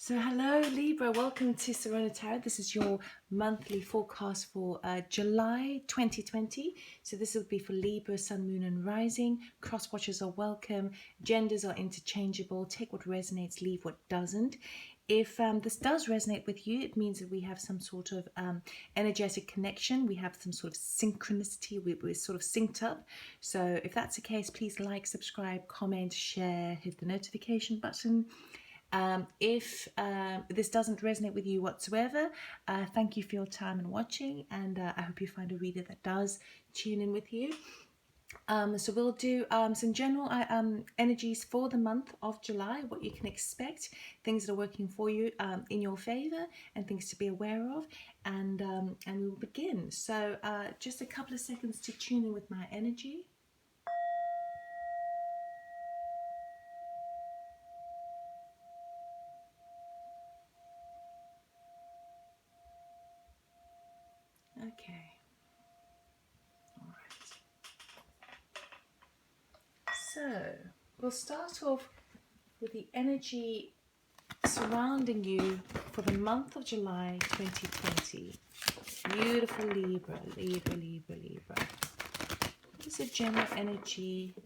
So hello Libra, welcome to Serona Tarot. This is your monthly forecast for July 2020. So this will be for Libra, Sun, Moon and Rising. Cross watchers are welcome. Genders are interchangeable. Take what resonates, leave what doesn't. If this does resonate with you, it means that we have some sort of energetic connection. We have some sort of synchronicity. We're sort of synced up. So if that's the case, please like, subscribe, comment, share, hit the notification button. If this doesn't resonate with you whatsoever, thank you for your time and watching, and I hope you find a reader that does tune in with you. So we'll do some general energies for the month of July, what you can expect, things that are working for you in your favor, and things to be aware of, and we will begin. So just a couple of seconds to tune in with my energy. Okay. All right. So we'll start off with the energy surrounding you for the month of July 2020. Beautiful Libra, Libra, Libra, Libra. What is the general energy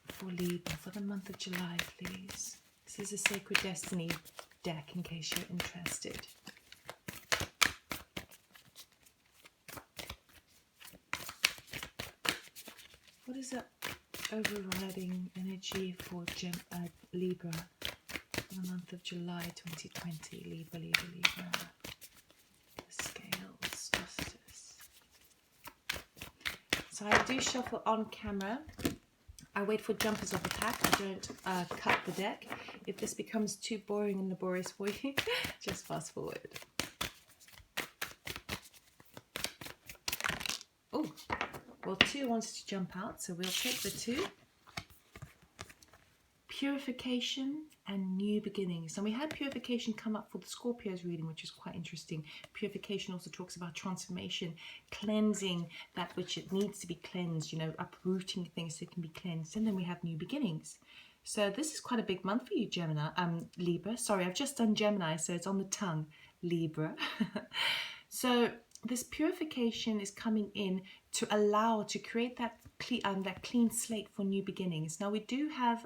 for Libra for the month of July, please? This is a Sacred Destiny deck in case you're interested. What is the overriding energy for Libra for the month of July 2020? Libra, Libra, Libra. The scales, justice. So I do shuffle on camera. I wait for jumpers of the pack. I don't cut the deck. If this becomes too boring and laborious for you, just fast forward. Oh, well, 2 wants to jump out, so we'll take the 2. Purification and new beginnings. And we had purification come up for the Scorpios reading, which is quite interesting. Purification also talks about transformation, cleansing that which it needs to be cleansed, you know, uprooting things so it can be cleansed. And then we have new beginnings. So this is quite a big month for you, Gemini, Libra. Sorry, I've just done Gemini, so it's on the tongue, Libra. So this purification is coming in to allow, to create that clean slate for new beginnings. Now we do have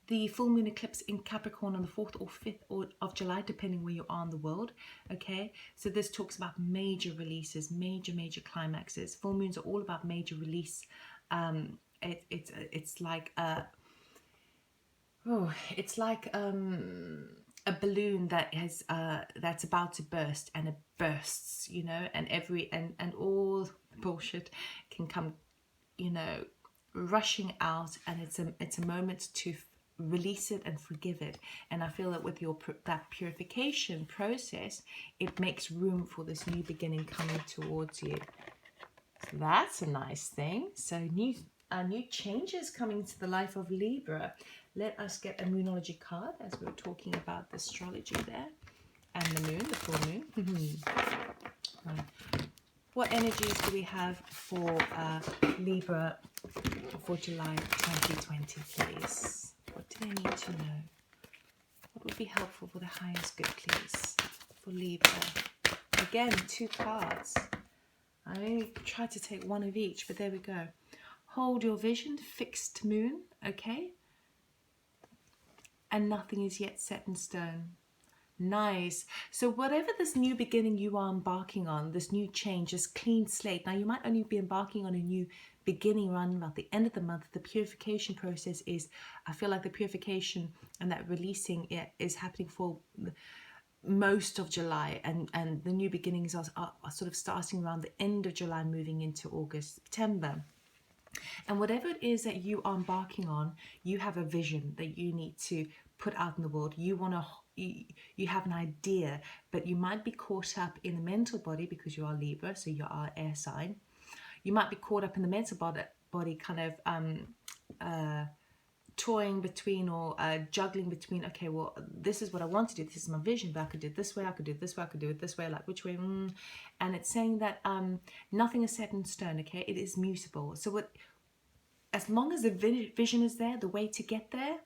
the full moon eclipse in Capricorn on the 4th or 5th of July, depending where you are in the world. Okay, so this talks about major releases, major climaxes. Full moons are all about major release. It's like a balloon that has that's about to burst, and it bursts, you know, and all bullshit can come, you know, rushing out, and it's a moment to release it and forgive it. And I feel that with that purification process, it makes room for this new beginning coming towards you. So that's a nice thing. So new changes coming to the life of Libra. Let us get a Moonology card, as we were talking about the astrology there. And the moon, the full moon. Right. What energies do we have for Libra for July 2020, please? What do they need to know? What would be helpful for the highest good, please, for Libra? Again, 2 cards. I only tried to take 1 of each, but there we go. Hold your vision, fixed moon, okay? And nothing is yet set in stone. Nice. So whatever this new beginning you are embarking on, this new change, this clean slate. Now you might only be embarking on a new beginning around about the end of the month. The purification process is, I feel like the purification and that releasing is happening for most of July, and the new beginnings are sort of starting around the end of July, moving into August, September. And whatever it is that you are embarking on, you have a vision that you need to put out in the world. You have an idea, but you might be caught up in the mental body because you are Libra, so you are air sign. You might be caught up in the mental body kind of toying between or juggling between, okay, well, this is what I want to do, this is my vision, but I could do it this way, I could do it this way, I could do it this way, like which way? And it's saying that nothing is set in stone, okay? It is mutable. So as long as the vision is there, the way to get there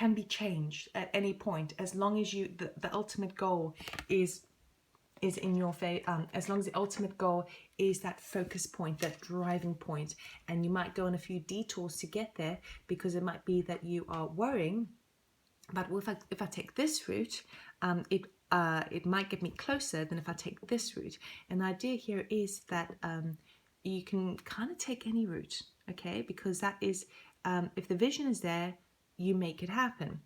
can be changed at any point, as long as you the ultimate goal is in your favor, as long as the ultimate goal is that focus point, that driving point. And you might go on a few detours to get there, because it might be that you are worrying, but if I take this route, it might get me closer than if I take this route. And the idea here is that you can kind of take any route, okay? Because that is, if the vision is there, you make it happen.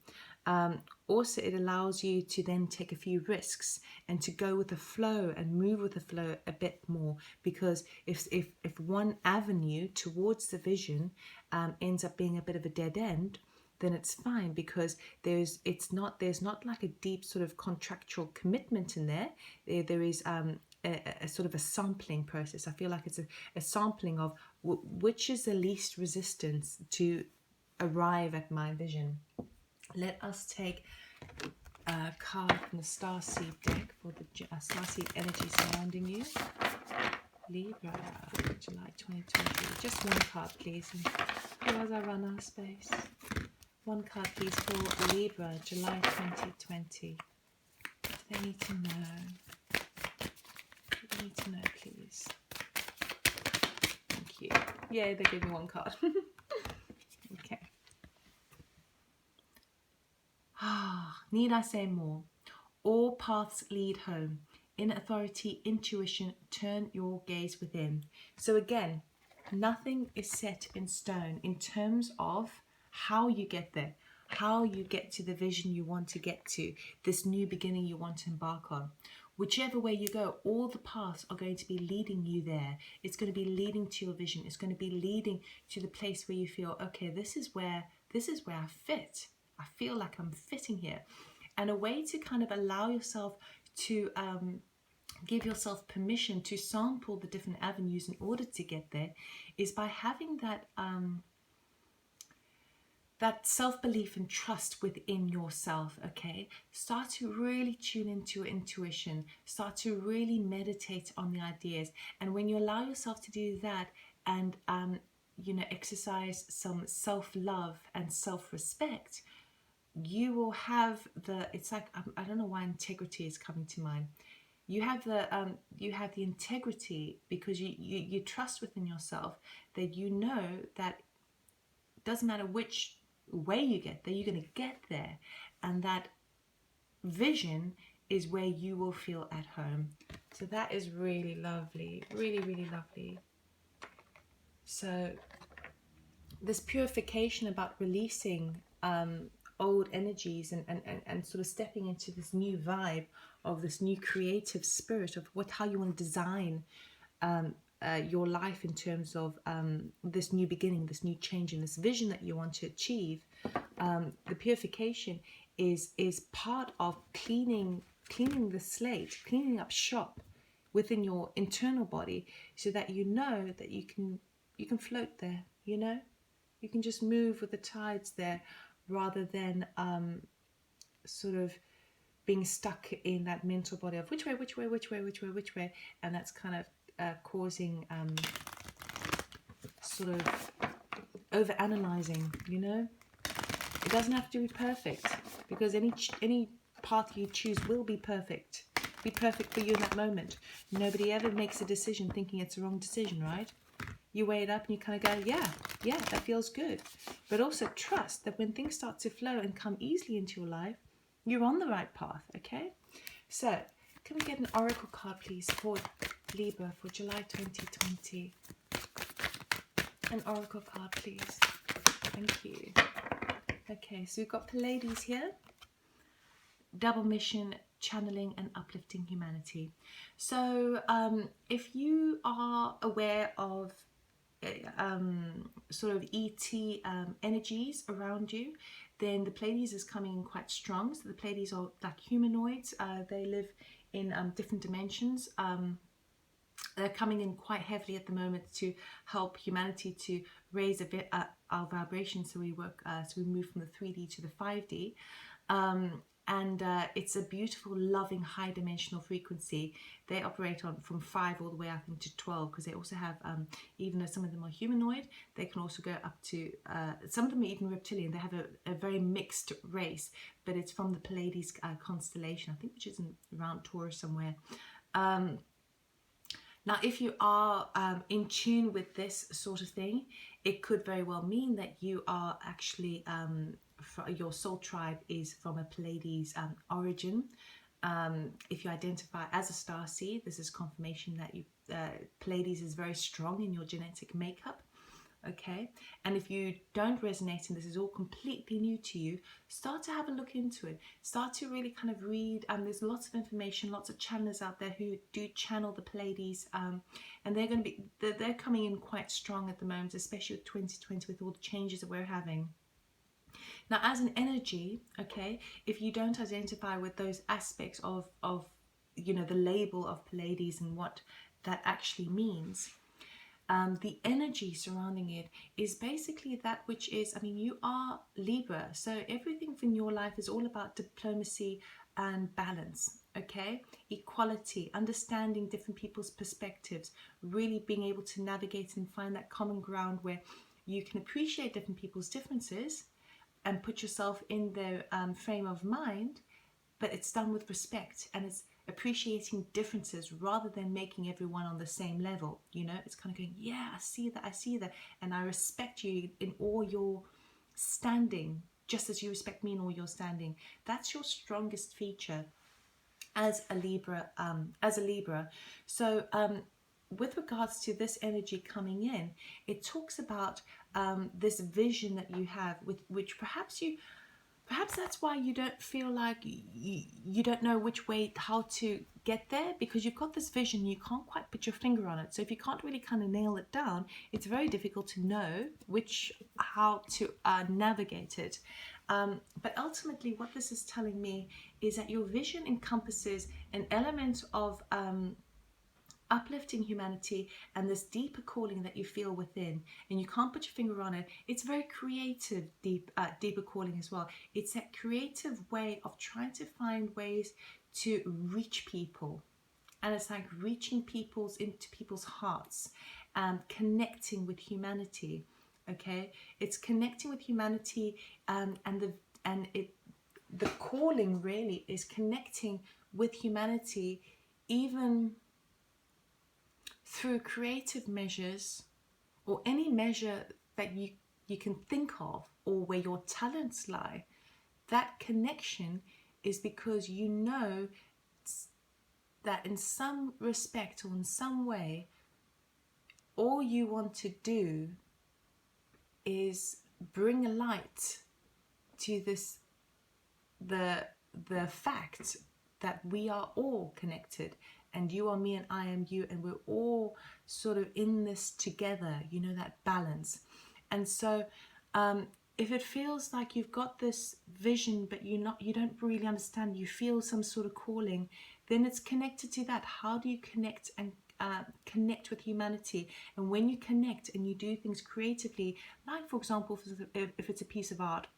Also, it allows you to then take a few risks and to go with the flow and move with the flow a bit more, because if one avenue towards the vision ends up being a bit of a dead end, then it's fine, because there's not like a deep sort of contractual commitment in there. There is a sort of a sampling process. I feel like it's a sampling of which is the least resistance to arrive at my vision. Let us take a card from the Starseed deck for the Starseed energy surrounding you. Libra, July 2020. Just one card, please. And as I run our space. One card, please, for Libra, July 2020. What do they need to know? What do they need to know, please? Thank you. Yay, they gave me one card. Okay. Need I say more? All paths lead home. In authority, intuition, turn your gaze within. So again, nothing is set in stone in terms of how you get there, how you get to the vision you want to get to, this new beginning you want to embark on. Whichever way you go, all the paths are going to be leading you there. It's going to be leading to your vision. It's going to be leading to the place where you feel, okay, this is where I fit. I feel like I'm fitting here. And a way to kind of allow yourself to give yourself permission to sample the different avenues in order to get there is by having that that self-belief and trust within yourself, okay? Start to really tune into your intuition. Start to really meditate on the ideas. And when you allow yourself to do that and, exercise some self-love and self-respect, you will have it's like, I don't know why integrity is coming to mind. You have the integrity because you trust within yourself that you know that it doesn't matter which way you get there, you're going to get there, and that vision is where you will feel at home. So that is really lovely, really, really lovely. So this purification about releasing old energies and sort of stepping into this new vibe of this new creative spirit of how you want to design your life in terms of this new beginning, this new change, and this vision that you want to achieve. The purification is part of cleaning the slate, cleaning up shop within your internal body, so that you know that you can float there. You can just move with the tides there, rather than sort of being stuck in that mental body of which way, and that's kind of causing sort of over-analyzing, It doesn't have to be perfect, because any path you choose will be perfect. Be perfect for you in that moment. Nobody ever makes a decision thinking it's the wrong decision, right? You weigh it up and you kind of go, yeah, that feels good. But also trust that when things start to flow and come easily into your life, you're on the right path, okay? So, can we get an oracle card, please, for Libra for July 2020? An oracle card, please. Thank you. Okay, so we've got Pleiades here. Double mission, channeling and uplifting humanity. So, if you are aware of sort of ET energies around you, then the Pleiades is coming in quite strong. So the Pleiades are like humanoids. They live in different dimensions. They're coming in quite heavily at the moment to help humanity to raise a bit our vibration. So we work, so we move from the 3D to the 5D. and it's a beautiful, loving, high dimensional frequency. They operate on from 5 all the way, I think, to 12, because they also have, even though some of them are humanoid, they can also go up to, some of them are even reptilian. They have a very mixed race, but it's from the Pleiades constellation, I think, which is around Taurus somewhere. Now, if you are in tune with this sort of thing, it could very well mean that you are actually, your soul tribe is from a Pleiades origin. If you identify as a starseed, this is confirmation that you Pleiades is very strong in your genetic makeup. Okay, and if you don't resonate and this is all completely new to you, start to have a look into it. Start to really kind of read. There's lots of information, lots of channelers out there who do channel the Pleiades, and they're going to be they're coming in quite strong at the moment, especially with 2020, with all the changes that we're having. Now, as an energy, okay, if you don't identify with those aspects of you know, the label of Pleiades and what that actually means, the energy surrounding it is basically that which is, I mean, you are Libra, so everything in your life is all about diplomacy and balance, okay? Equality, understanding different people's perspectives, really being able to navigate and find that common ground where you can appreciate different people's differences and put yourself in their frame of mind, but it's done with respect, and it's appreciating differences rather than making everyone on the same level. You know, it's kind of going, yeah, I see that, and I respect you in all your standing, just as you respect me in all your standing. That's your strongest feature as a Libra. So with regards to this energy coming in, it talks about this vision that you have, with which perhaps that's why you don't feel like you don't know which way, how to get there, because you've got this vision, you can't quite put your finger on it. So if you can't really kind of nail it down, it's very difficult to know how to navigate it. But ultimately, what this is telling me is that your vision encompasses an element of uplifting humanity and this deeper calling that you feel within, and you can't put your finger on it. It's very creative, deeper calling as well. It's that creative way of trying to find ways to reach people, and it's like reaching into people's hearts and connecting with humanity. Okay, it's connecting with humanity, and the calling really is connecting with humanity, even through creative measures, or any measure that you can think of, or where your talents lie. That connection is because you know that in some respect or in some way, all you want to do is bring a light to the fact that we are all connected, and you are me and I am you, and we're all sort of in this together, you know, that balance. And so if it feels like you've got this vision but you don't really understand, you feel some sort of calling, then it's connected to that. How do you connect and connect with humanity? And when you connect and you do things creatively, like for example, if it's a piece of art,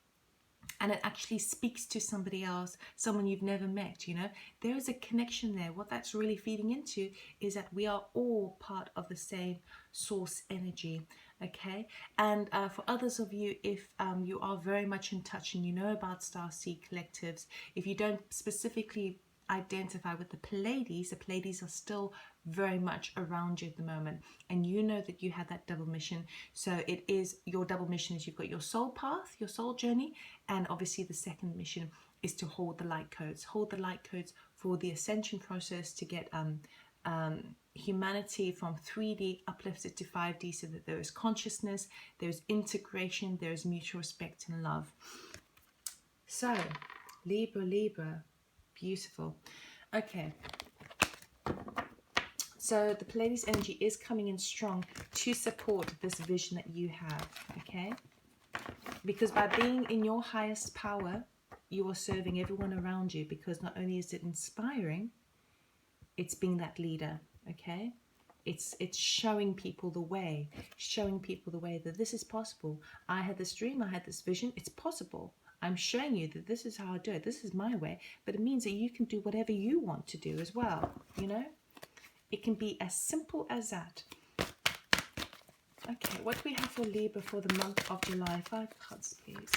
and it actually speaks to somebody else, someone you've never met, you know, there is a connection there. What that's really feeding into is that we are all part of the same source energy. Okay, and for others of you, if you are very much in touch and you know about Starseed collectives, if you don't specifically identify with the Pleiades are still very much around you at the moment, and you know that you have that double mission. So it is, your double mission is, you've got your soul path, your soul journey, and obviously the second mission is to hold the light codes for the ascension process, to get humanity from 3D uplifted to 5D, so that there is consciousness, there is integration, there is mutual respect and love. So Libra, beautiful. Okay, so the Pleiades energy is coming in strong to support this vision that you have. Okay, because by being in your highest power, you are serving everyone around you, because not only is it inspiring, it's being that leader. Okay, it's showing people the way, that this is possible. I had this dream, I had this vision, it's possible. I'm showing you that this is how I do it. This is my way, but it means that you can do whatever you want to do as well, you know? It can be as simple as that. Okay, what do we have for Libra for the month of July? 5 cards, please.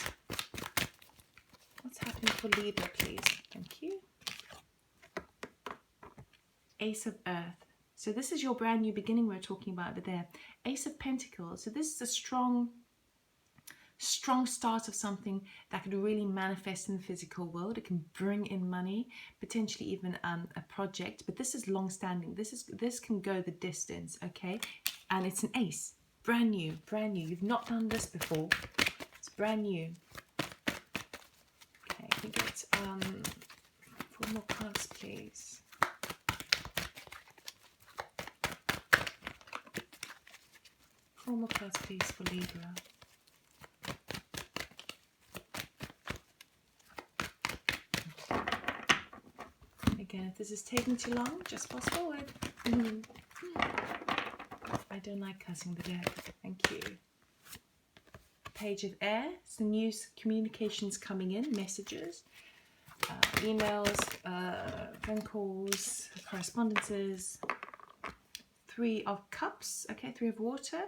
What's happening for Libra, please? Thank you. Ace of Earth. So this is your brand new beginning we're talking about over there. Ace of Pentacles. So this is a strong start of something that could really manifest in the physical world. It can bring in money, potentially even a project, but this is long-standing. This can go the distance, okay? And it's an ace, brand new. You've not done this before. It's brand new. Okay, can we get 4 more cards, please? Four more cards, please, for Libra. Again, if this is taking too long, just fast forward. I don't like cussing the deck. Thank you. Page of Air. It's the news, communications coming in, messages, emails, phone calls, correspondences. 3 of Cups. Okay, 3 of Water.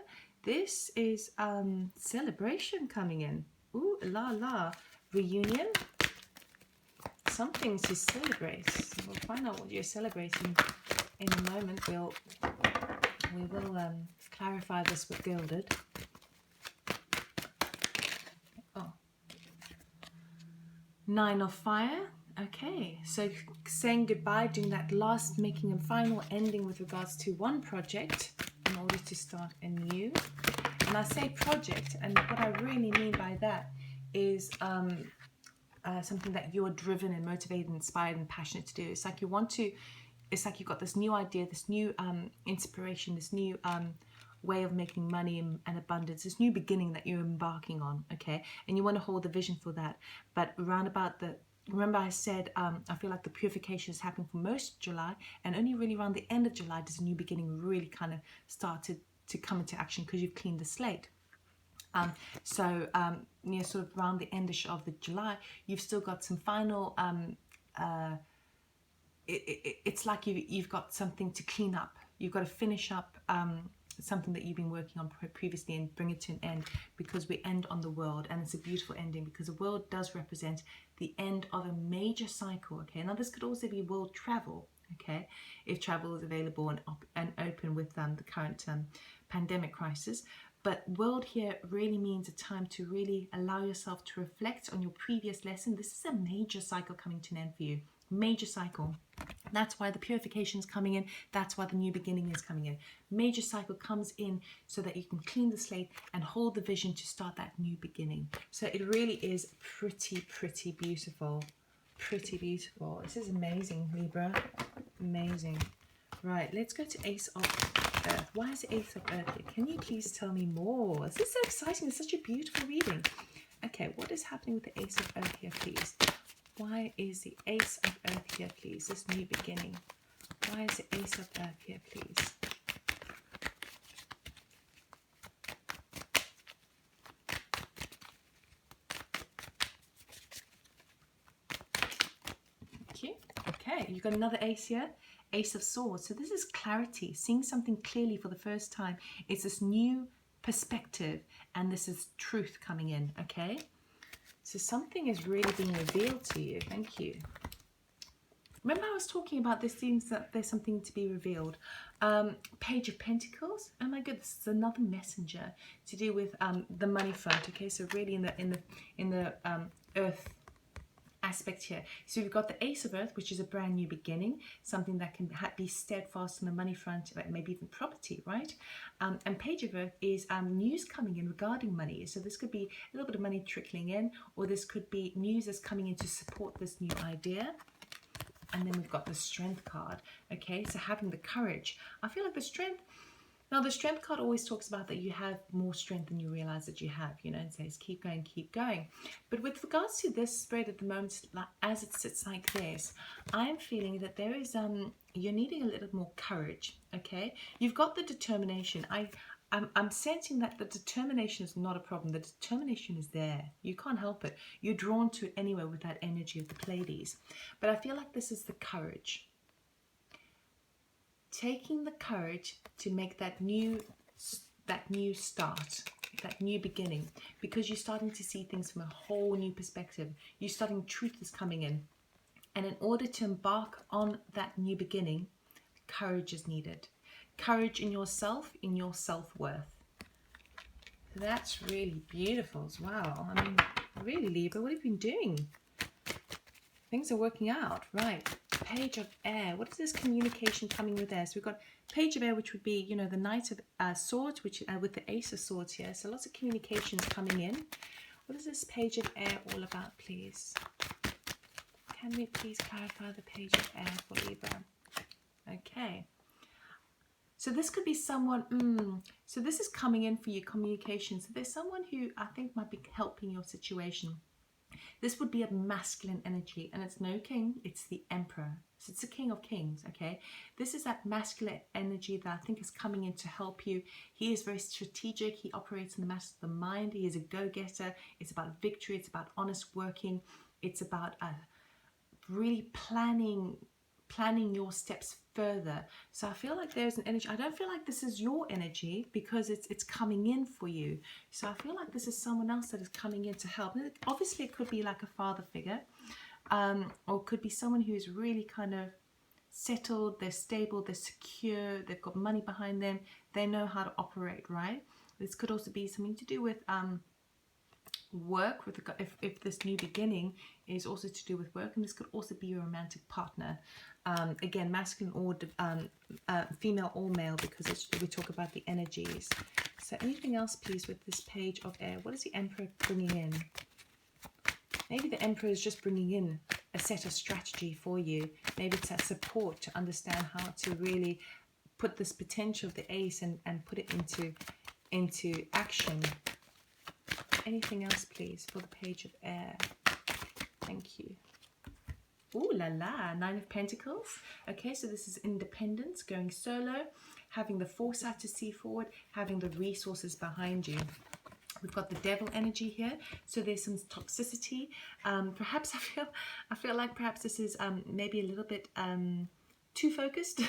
This is celebration coming in. Ooh, la la. Reunion. Something to celebrate. We'll find out what you're celebrating in a moment. We will clarify this with Gilded. Oh. 9 of Fire. Okay, so saying goodbye, doing that last, making a final ending with regards to one project in order to start a new. And I say project, and what I really mean by that is something that you're driven and motivated, inspired and passionate to do. It's like you want to, it's like you've got this new idea, this new inspiration, this new way of making money and abundance, this new beginning that you're embarking on, okay? And you want to hold the vision for that. But around about the, remember I said, I feel like the purification is happening for most of July, and only really around the end of July does a new beginning really kind of start to come into action because you've cleaned the slate. So sort of around the endish of the July, you've still got some final, it's like you've got something to clean up. You've got to finish up something that you've been working on previously and bring it to an end, because we end on the world, and it's a beautiful ending because the world does represent the end of a major cycle, okay? Now this could also be world travel, okay, if travel is available and open with the current pandemic crisis. But world here really means a time to really allow yourself to reflect on your previous lesson. This is a major cycle coming to an end for you. Major cycle. That's why the purification is coming in. That's why the new beginning is coming in. Major cycle comes in so that you can clean the slate and hold the vision to start that new beginning. So it really is pretty beautiful. Pretty beautiful. This is amazing, Libra. Amazing. Right, let's go to Ace of Earth. Why is the Ace of Earth here? Can you please tell me more? This is so exciting. It's such a beautiful reading. Okay, what is happening with the Ace of Earth here, please? Why is the Ace of Earth here, please? This new beginning. Why is the Ace of Earth here, please? Thank you. Okay, you've got another ace here. Ace of Swords. So this is clarity, seeing something clearly for the first time. It's this new perspective, and this is truth coming in, okay? So something is really being revealed to you. Thank you. Remember I was talking about this seems that there's something to be revealed. Page of Pentacles. Oh my goodness, it's another messenger to do with the money front, okay? So really in the earth aspect here. So we've got the Ace of Earth, which is a brand new beginning, something that can be steadfast on the money front, maybe even property, right? And Page of Earth is news coming in regarding money. So this could be a little bit of money trickling in, or this could be news that's coming in to support this new idea. And then we've got the Strength card, okay? So having the courage. I feel like the Strength, now the Strength card always talks about that you have more strength than you realize that you have, you know, and says keep going, keep going. But with regards to this spread at the moment, as it sits like this, I'm feeling that there is, you're needing a little more courage, okay? You've got the determination. I'm sensing that the determination is not a problem. The determination is there. You can't help it. You're drawn to it anyway with that energy of the Pleiades. But I feel like this is the courage. Taking the courage to make that new start, that new beginning, because you're starting to see things from a whole new perspective. You're starting, truth is coming in. And in order to embark on that new beginning, courage is needed. Courage in yourself, in your self-worth. So that's really beautiful as well. I mean, really, Libra, what have you been doing? Things are working out, right? Page of Air. What is this communication coming with air? So we've got Page of Air, which would be, you know, the Knight of Swords, which with the Ace of Swords here. So lots of communications coming in. What is this Page of Air all about, please? Can we please clarify the Page of Air for Libra? Okay. So this could be someone, so this is coming in for your communication. So there's someone who I think might be helping your situation. This would be a masculine energy, and it's no king, it's the Emperor. So it's the King of Kings, okay? This is that masculine energy that I think is coming in to help you. He is very strategic. He operates in the master of the mind. He is a go-getter. It's about victory. It's about honest working. It's about really planning your steps further. So I feel like there's an energy. I don't feel like this is your energy because it's coming in for you. So I feel like this is someone else that is coming in to help. And obviously it could be like a father figure, or it could be someone who is really kind of settled, they're stable, they're secure, they've got money behind them, they know how to operate, right? This could also be something to do with work, with if this new beginning is also to do with work, and this could also be your romantic partner. Again, masculine or female or male, because we talk about the energies. So anything else, please, with this Page of Air? What is the Emperor bringing in? Maybe the Emperor is just bringing in a set of strategy for you. Maybe it's that support to understand how to really put this potential of the Ace and put it into action. Anything else, please, for the Page of Air? Thank you. Ooh la la, Nine of Pentacles. Okay, so this is independence, going solo, having the foresight to see forward, having the resources behind you. We've got the Devil energy here, so there's some toxicity. Perhaps I feel like perhaps this is maybe a little bit too focused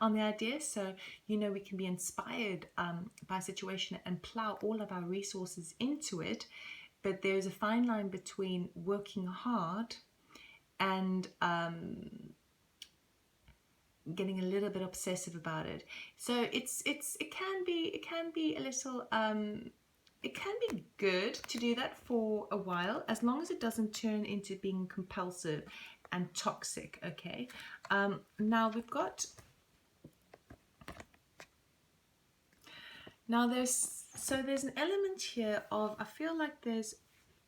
on the idea. So, you know, we can be inspired by a situation and plow all of our resources into it, but there's a fine line between working hard and getting a little bit obsessive about it. So it can be a little it can be good to do that for a while, as long as it doesn't turn into being compulsive and toxic. Okay, now we've got, now there's an element here of, I feel like there's,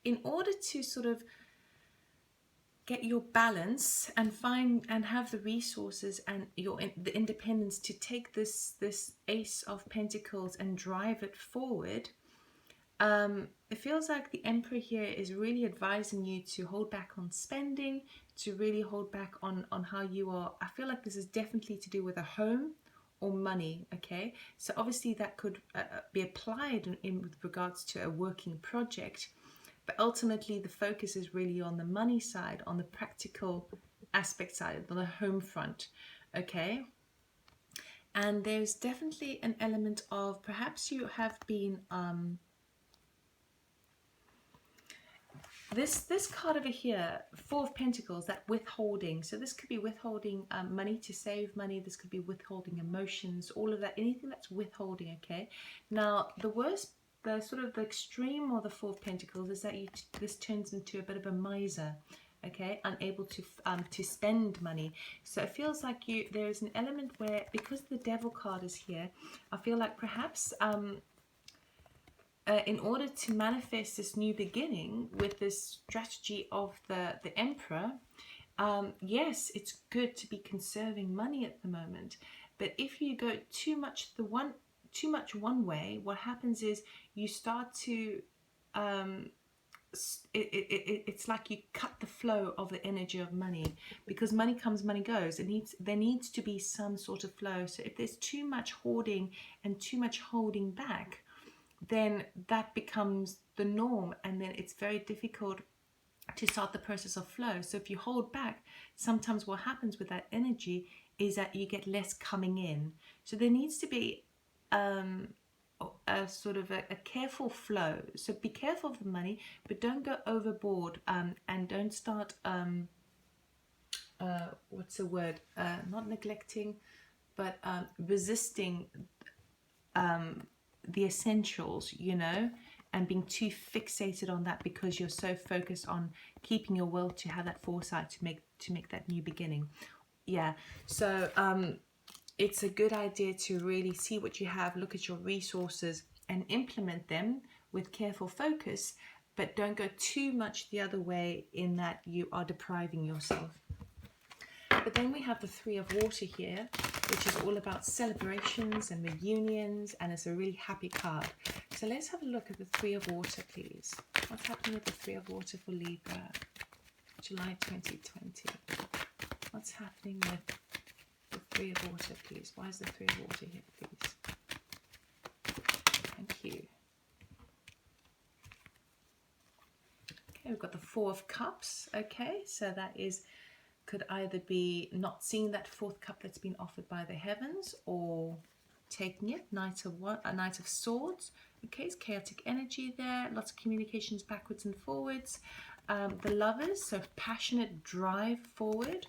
in order to sort of get your balance and find and have the resources and the independence to take this Ace of Pentacles and drive it forward, it feels like the Emperor here is really advising you to hold back on spending, to really hold back on how you are. I feel like this is definitely to do with a home or money. Okay, so obviously that could be applied in with regards to a working project, but ultimately the focus is really on the money side, on the practical aspect side, on the home front. Okay, and there's definitely an element of perhaps you have been this card over here, Four of Pentacles, that withholding. So this could be withholding money to save money. This could be withholding emotions, all of that, anything that's withholding. Okay, now the worst, the sort of the extreme of the Four of Pentacles is that this turns into a bit of a miser. Okay, unable to spend money. So it feels like there is an element where, because the Devil card is here, I feel like perhaps in order to manifest this new beginning with this strategy of the Emperor, yes, it's good to be conserving money at the moment. But if you go too much one way, what happens is you start to it's like you cut the flow of the energy of money, because money comes, money goes. There needs to be some sort of flow. So if there's too much hoarding and too much holding back, then that becomes the norm, and then it's very difficult to start the process of flow. So if you hold back, sometimes what happens with that energy is that you get less coming in. So there needs to be a sort of a careful flow. So be careful of the money, but don't go overboard, and don't start what's the word, not neglecting, but resisting the essentials, you know, and being too fixated on that because you're so focused on keeping your will to have that foresight to make that new beginning. Yeah, so it's a good idea to really see what you have, look at your resources and implement them with careful focus, but don't go too much the other way in that you are depriving yourself. But then we have the Three of Water here, which is all about celebrations and reunions, and it's a really happy card. So let's have a look at the Three of Water, please. What's happening with the Three of Water for Libra, July 2020? What's happening with the Three of Water, please? Why is the Three of Water here, please? Thank you. Okay, we've got the Four of Cups. Okay, so that is, could either be not seeing that fourth cup that's been offered by the heavens, or taking it. Knight of Swords. Okay, it's chaotic energy there. Lots of communications backwards and forwards. The Lovers, so passionate drive forward.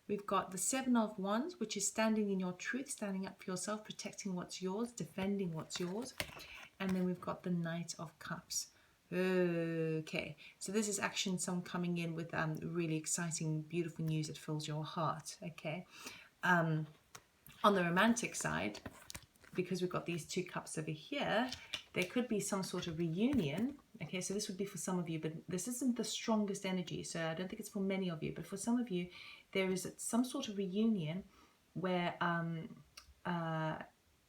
We've got the Seven of Wands, which is standing in your truth, standing up for yourself, protecting what's yours, defending what's yours. And then we've got the Knight of Cups. Okay, so this is actually someone coming in with really exciting, beautiful news that fills your heart. Okay, on the romantic side, because we've got these two cups over here, there could be some sort of reunion. Okay, so this would be for some of you, but this isn't the strongest energy, so I don't think it's for many of you. But for some of you, there is some sort of reunion where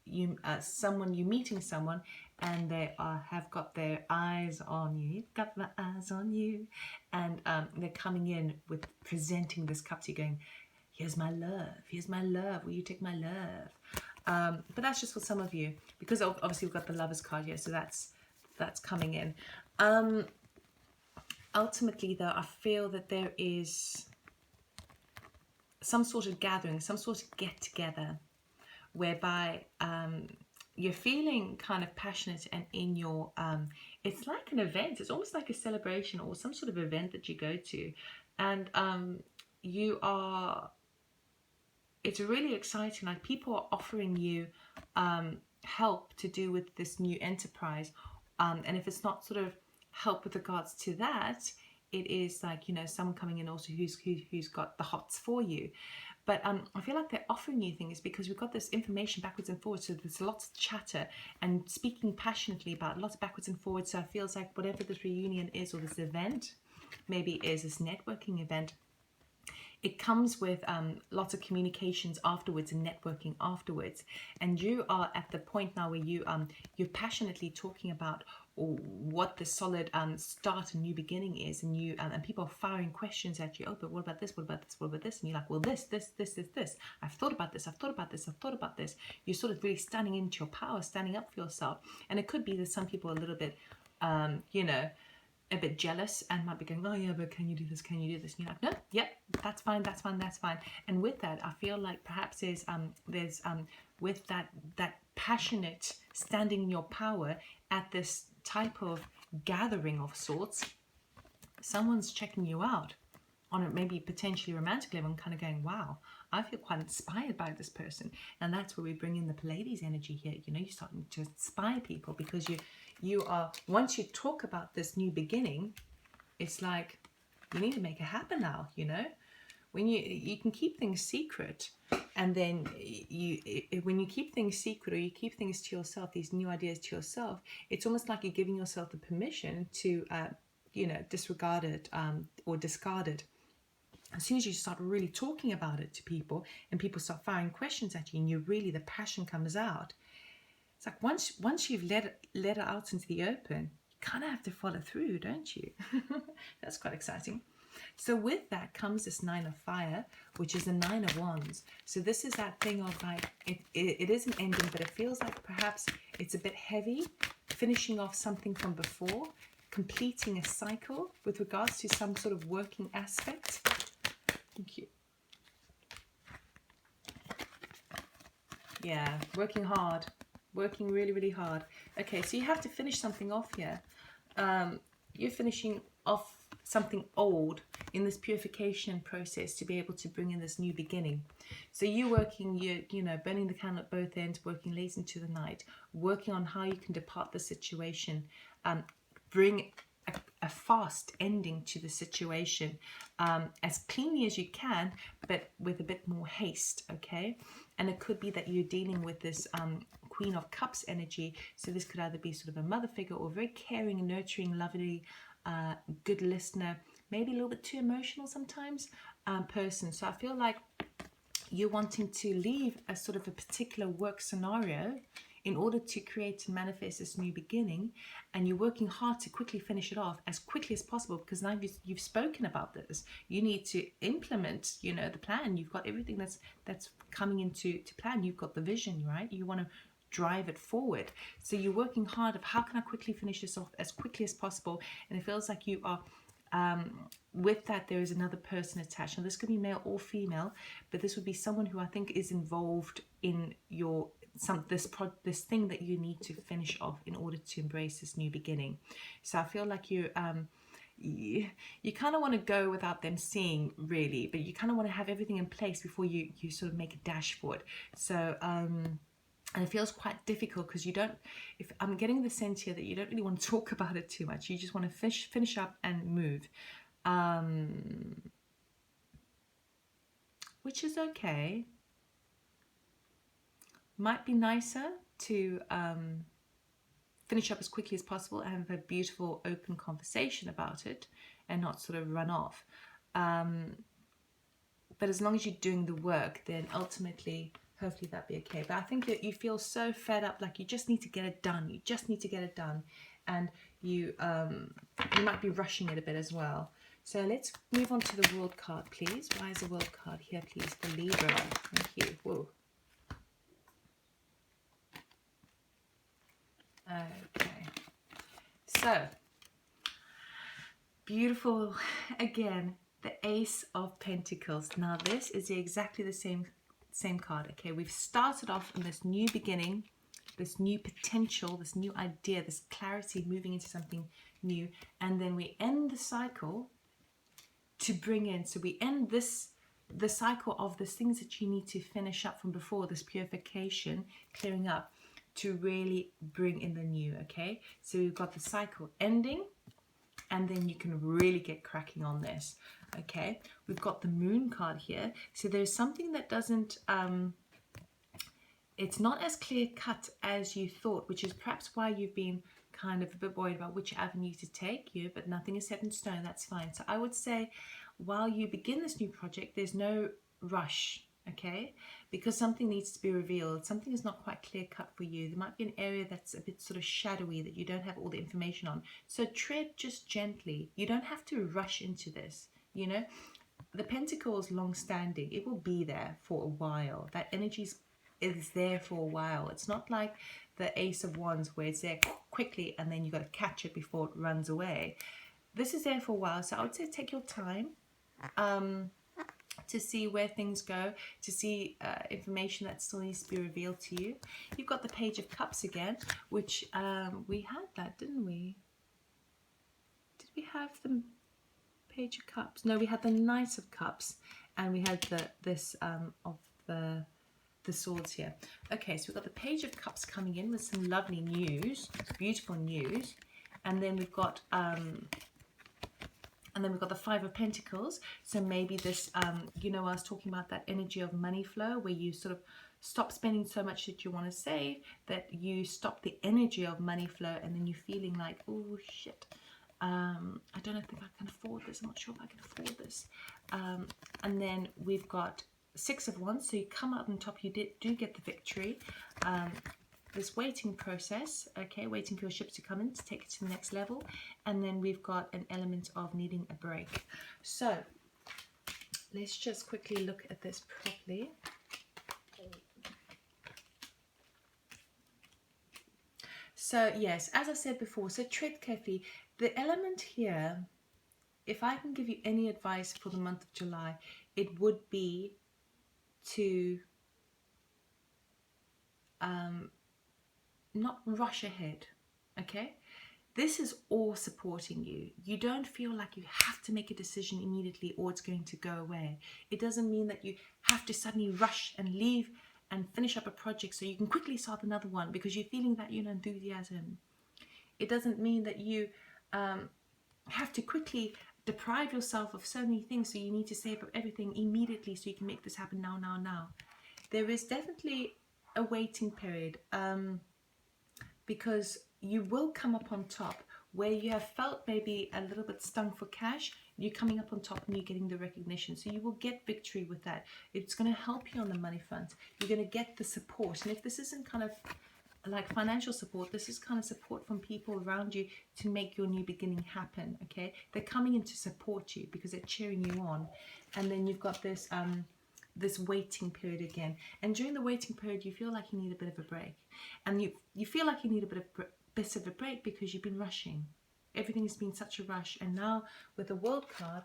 you're meeting someone, and they have got their eyes on you. You've got my eyes on you, and they're coming in with presenting this cup to you, going, "Here's my love. Here's my love. Will you take my love?" But that's just for some of you, because obviously we've got the Lovers card here, so that's coming in. Ultimately, though, I feel that there is some sort of gathering, some sort of get together, whereby you're feeling kind of passionate, and in your it's like an event, it's almost like a celebration or some sort of event that you go to, and it's really exciting. Like, people are offering you help to do with this new enterprise, and if it's not sort of help with regards to that, it is like, you know, someone coming in also who's got the hots for you. But I feel like they're offering you things because we've got this information backwards and forwards. So there's lots of chatter and speaking passionately about lots of backwards and forwards. So it feels like whatever this reunion is, or this event maybe is, this networking event, it comes with lots of communications afterwards and networking afterwards. And you are at the point now where you're passionately talking about what the solid start and new beginning is, and and people are firing questions at you. Oh, but what about this? What about this? What about this? And you're like, well, this. I've thought about this. I've thought about this. I've thought about this. You're sort of really standing into your power, standing up for yourself. And it could be that some people are a little bit, a bit jealous and might be going, oh yeah, but can you do this? Can you do this? And you're like, no, yep, that's fine, that's fine, that's fine. And with that, I feel like perhaps there's with that passionate standing in your power at this type of gathering of sorts, someone's checking you out on a maybe potentially romantic level and kind of going, wow, I feel quite inspired by this person. And that's where we bring in the Pleiades energy here. You know, you're starting to inspire people because you are, once you talk about this new beginning, it's like you need to make it happen now. You know, when you can keep things secret, and then when you keep things secret, or you keep things to yourself, these new ideas to yourself, it's almost like you're giving yourself the permission to disregard it or discard it. As soon as you start really talking about it to people, and people start firing questions at you, and the passion comes out. It's like once you've let it out into the open, you kind of have to follow through, don't you? That's quite exciting. So with that comes this 9 of fire, which is the 9 of wands. So this is that thing of like, it is an ending, but it feels like perhaps it's a bit heavy, finishing off something from before, completing a cycle with regards to some sort of working aspect. Thank you. Yeah, working hard, working really, really hard. Okay, so you have to finish something off here. You're finishing off something old in this purification process to be able to bring in this new beginning. So you're working, you know, burning the candle at both ends, working late into the night, working on how you can depart the situation, bring a fast ending to the situation, as cleanly as you can, but with a bit more haste, okay? And it could be that you're dealing with this Queen of Cups energy. So this could either be sort of a mother figure or very caring, nurturing, lovely, good listener, maybe a little bit too emotional sometimes, person. So I feel like you're wanting to leave a sort of a particular work scenario in order to create and manifest this new beginning, and you're working hard to quickly finish it off as quickly as possible, because now you've spoken about this. You need to implement, you know, the plan. You've got everything that's coming into plan. You've got the vision, right? You want to drive it forward. So you're working hard of how can I quickly finish this off as quickly as possible, and it feels like you are with that there is another person attached. Now this could be male or female, but this would be someone who I think is involved in your this thing that you need to finish off in order to embrace this new beginning. So I feel like you kind of want to go without them seeing, really, but you kind of want to have everything in place before you sort of make a dash for it. So and it feels quite difficult because you don't, if I'm getting the sense here that you don't really want to talk about it too much. You just want to finish up and move, which is okay. Might be nicer to finish up as quickly as possible and have a beautiful open conversation about it and not sort of run off. But as long as you're doing the work, then ultimately, hopefully that'd be okay. But I think that you feel so fed up, like you just need to get it done. You just need to get it done. And you might be rushing it a bit as well. So let's move on to the World card, please. Why is the World card here, please? The Libra. Thank you. Whoa. Okay, so beautiful again, the Ace of Pentacles. Now this is exactly the same card. Okay, we've started off in this new beginning, this new potential, this new idea, this clarity, moving into something new, and then we end the cycle to bring in. So we end the cycle of the things that you need to finish up from before, this purification, clearing up, to really bring in the new. Okay, so we've got the cycle ending, and then you can really get cracking on this. Okay, we've got the Moon card here. So there's something that doesn't it's not as clear cut as you thought, which is perhaps why you've been kind of a bit worried about which avenue to take. But nothing is set in stone. That's fine. So I would say while you begin this new project, there's no rush. Okay, because something needs to be revealed. Something is not quite clear cut for you. There might be an area that's a bit sort of shadowy that you don't have all the information on. So tread just gently. You don't have to rush into this. You know, the Pentacle is long standing. It will be there for a while. That energy is there for a while. It's not like the Ace of Wands where it's there quickly and then you got to catch it before it runs away. This is there for a while. So I would say take your time. To see where things go, to see information that still needs to be revealed to you. You've got the Page of Cups again, which we had that, didn't we? Did we have the Page of Cups? No, we had the Knight of Cups, and we had this of the Swords here. Okay, so we've got the Page of Cups coming in with some lovely news, beautiful news, and then we've got the Five of Pentacles. So maybe this, you know, I was talking about that energy of money flow where you sort of stop spending so much that you want to save, that you stop the energy of money flow, and then you're feeling like, oh shit, I don't think I can afford this. I'm not sure if I can afford this. And then we've got Six of Wands. So you come out on top, you do get the victory. this waiting process, okay, waiting for your ship to come in to take it to the next level. And then we've got an element of needing a break. So let's just quickly look at this properly. So yes, as I said before, so tread carefully. The element here, if I can give you any advice for the month of July, it would be to not rush ahead, okay? This is all supporting you. You don't feel like you have to make a decision immediately or it's going to go away. It doesn't mean that you have to suddenly rush and leave and finish up a project so you can quickly start another one because you're feeling that, enthusiasm. It doesn't mean that you have to quickly deprive yourself of so many things, so you need to save up everything immediately so you can make this happen now. There is definitely a waiting period, because you will come up on top where you have felt maybe a little bit stung for cash. You're coming up on top and you're getting the recognition, so you will get victory with that. It's going to help you on the money front. You're going to get the support, and if this isn't kind of like financial support, this is kind of support from people around you to make your new beginning happen, okay? They're coming in to support you because they're cheering you on. And then you've got this this waiting period again, and during the waiting period you feel like you need a bit of a break, and you feel like you need a bit of a break because you've been rushing. Everything has been such a rush. And now with the world card,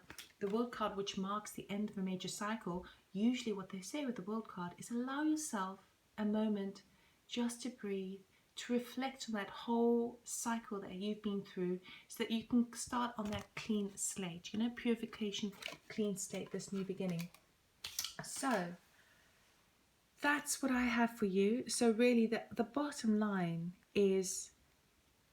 which marks the end of a major cycle, usually what they say with the world card is allow yourself a moment just to breathe, to reflect on that whole cycle that you've been through, so that you can start on that clean slate, purification, clean slate, this new beginning. So that's what I have for you. So really the bottom line is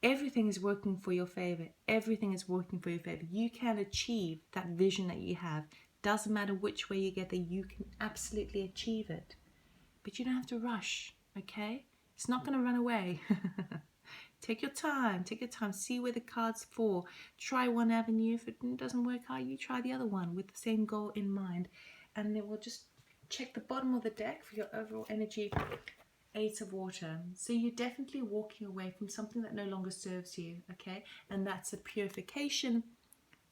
everything is working for your favor. Everything is working for your favor. You can achieve that vision that you have. Doesn't matter which way you get there, you can absolutely achieve it. But you don't have to rush, okay? It's not going to run away. Take your time, see where the cards fall. Try one avenue. If it doesn't work out, you try the other one with the same goal in mind. And then we'll just check the bottom of the deck for your overall energy. Eight of Water. So you're definitely walking away from something that no longer serves you, okay? And that's a purification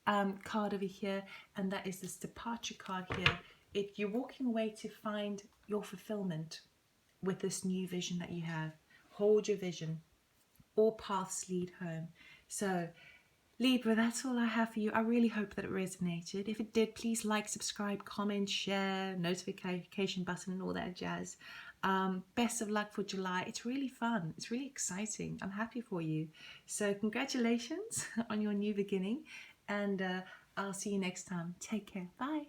card over here, and that is this departure card here. You're walking away to find your fulfillment with this new vision that you have. Hold your vision. All paths lead home. So Libra, that's all I have for you. I really hope that it resonated. If it did, please like, subscribe, comment, share, notification button, all that jazz. Best of luck for July. It's really fun. It's really exciting. I'm happy for you. So congratulations on your new beginning, and I'll see you next time. Take care. Bye.